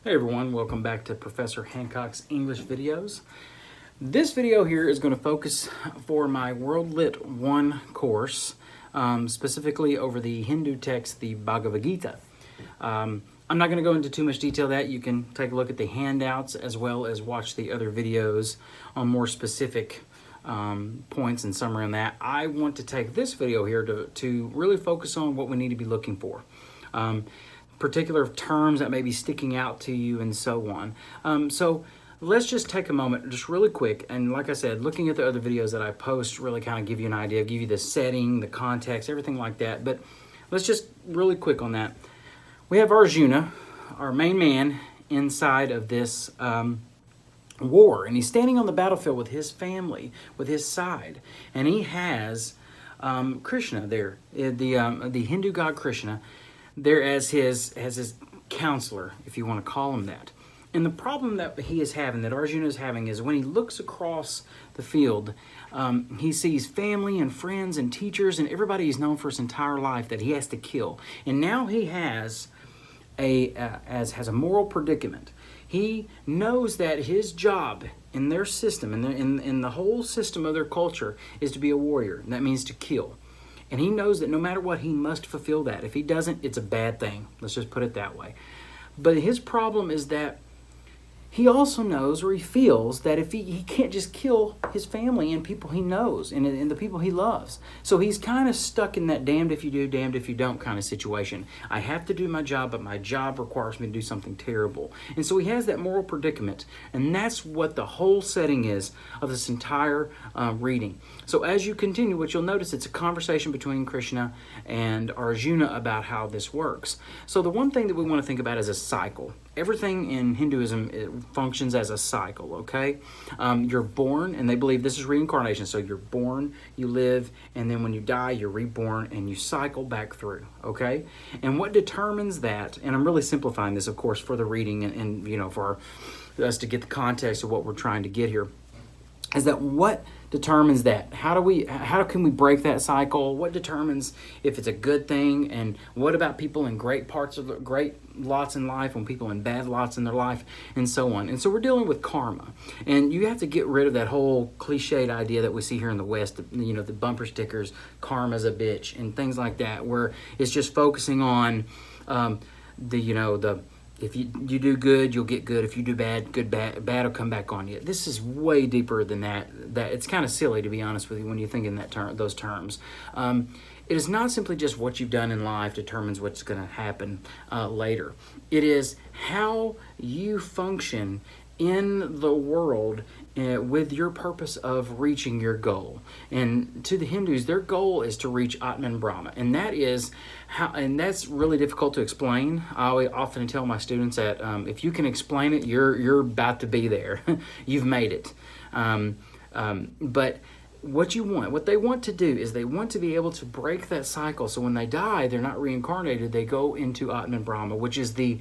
Hey everyone, welcome back to Professor Hancock's English videos. This video here is going to focus for my World Lit 1 course, specifically over the Hindu text, the Bhagavad Gita. I'm not going to go into too much detail that. You can take a look at the handouts as well as watch the other videos on more specific points and summary on that. I want to take this video here to really focus on what we need to be looking for. Particular terms that may be sticking out to you and so on. So let's just take a moment, just really quick, and like I said, looking at the other videos that I post really kind of give you an idea, give you the setting, the context, everything like that. But let's just really quick on that. We have Arjuna, our main man, inside of this war, and he's standing on the battlefield with his family, with his side, and he has Krishna there, the Hindu god Krishna, there as his counselor, if you want to call him that. And the problem that he is having, that Arjuna is having, is when he looks across the field, he sees family and friends and teachers and everybody he's known for his entire life that he has to kill. And now he has has a moral predicament. He knows that his job in their system, in the whole system of their culture, is to be a warrior. And that means to kill. And he knows that no matter what, he must fulfill that. If he doesn't, it's a bad thing. Let's just put it that way. But his problem is that he also knows, or he feels, that if he can't just kill his family and people he knows and the people he loves. So he's kind of stuck in that damned if you do, damned if you don't kind of situation. I have to do my job, but my job requires me to do something terrible. And so he has that moral predicament. And that's what the whole setting is of this entire reading. So as you continue, what you'll notice, it's a conversation between Krishna and Arjuna about how this works. So the one thing that we want to think about is a cycle. Everything in Hinduism, it functions as a cycle, okay? You're born, and they believe this is reincarnation. So you're born, you live, and then when you die, you're reborn, and you cycle back through, okay? And what determines that, and I'm really simplifying this, of course, for the reading and you know, for us to get the context of what we're trying to get here, is that what determines that? How can we break that cycle? What determines if it's a good thing? And what about people in great lots in life, and people in bad lots in their life, and so on? And so we're dealing with karma. And you have to get rid of that whole cliched idea that we see here in the West, you know, the bumper stickers, karma's a bitch, and things like that, where it's just focusing on if you do good, you'll get good. If you do bad, bad will come back on you. This is way deeper than that. That it's kind of silly, to be honest with you, when you think in those terms. It is not simply just what you've done in life determines what's going to happen later. It is how you function in the world with your purpose of reaching your goal. And to the Hindus, their goal is to reach Atman Brahma, and that's really difficult to explain. I often tell my students that if you can explain it, you're about to be there. You've made it. But what they want to do is they want to be able to break that cycle. So when they die, they're not reincarnated. They go into Atman Brahma, which is the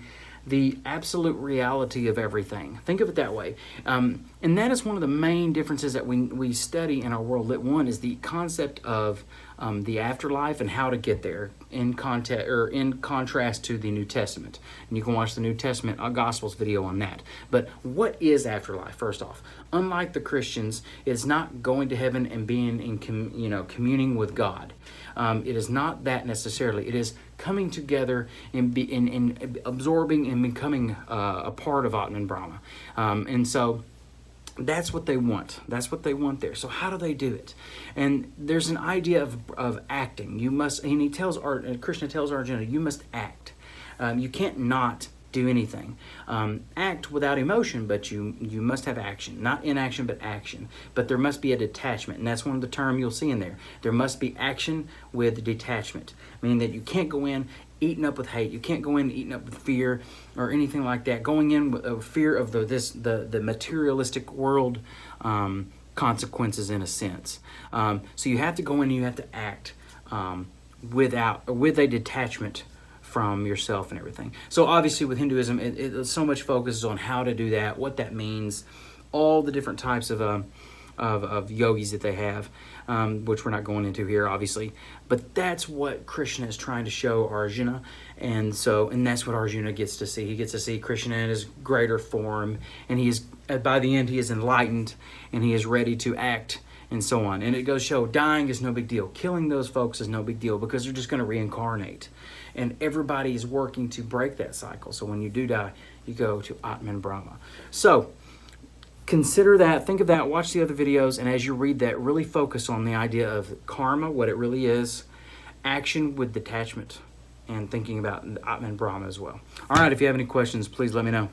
absolute reality of everything. Think of it that way. And that is one of the main differences that we study in our World Lit 1, is the concept of the afterlife and how to get there in contrast to the New Testament. And you can watch the New Testament Gospels video on that. But what is afterlife, first off? Unlike the Christians, it's not going to heaven and being in communing with God. It is not that necessarily. It is coming together and absorbing and becoming a part of Atman Brahma. And so that's what they want. That's what they want there. So how do they do it? And there's an idea of acting. You must, and Krishna tells Arjuna, you must act. You can't not do anything. Act without emotion, but you must have action. Not inaction, but action. But there must be a detachment, and that's one of the terms you'll see in there. There must be action with detachment, meaning that you can't go in eaten up with hate. You can't go in eaten up with fear or anything like that. Going in with a fear of the materialistic world consequences, in a sense. So you have to go in and you have to act with a detachment from yourself and everything. So obviously with Hinduism, it so much focuses on how to do that, what that means, all the different types of of yogis that they have, which we're not going into here, obviously. But that's what Krishna is trying to show Arjuna, and that's what Arjuna gets to see. He gets to see Krishna in his greater form, and by the end he is enlightened, and he is ready to act, and so on. And it goes to show dying is no big deal. Killing those folks is no big deal, because they're just going to reincarnate. And everybody is working to break that cycle. So when you do die, you go to Atman Brahma. So consider that, think of that, watch the other videos, and as you read that, really focus on the idea of karma, what it really is, action with detachment, and thinking about Atman Brahma as well. All right, if you have any questions, please let me know.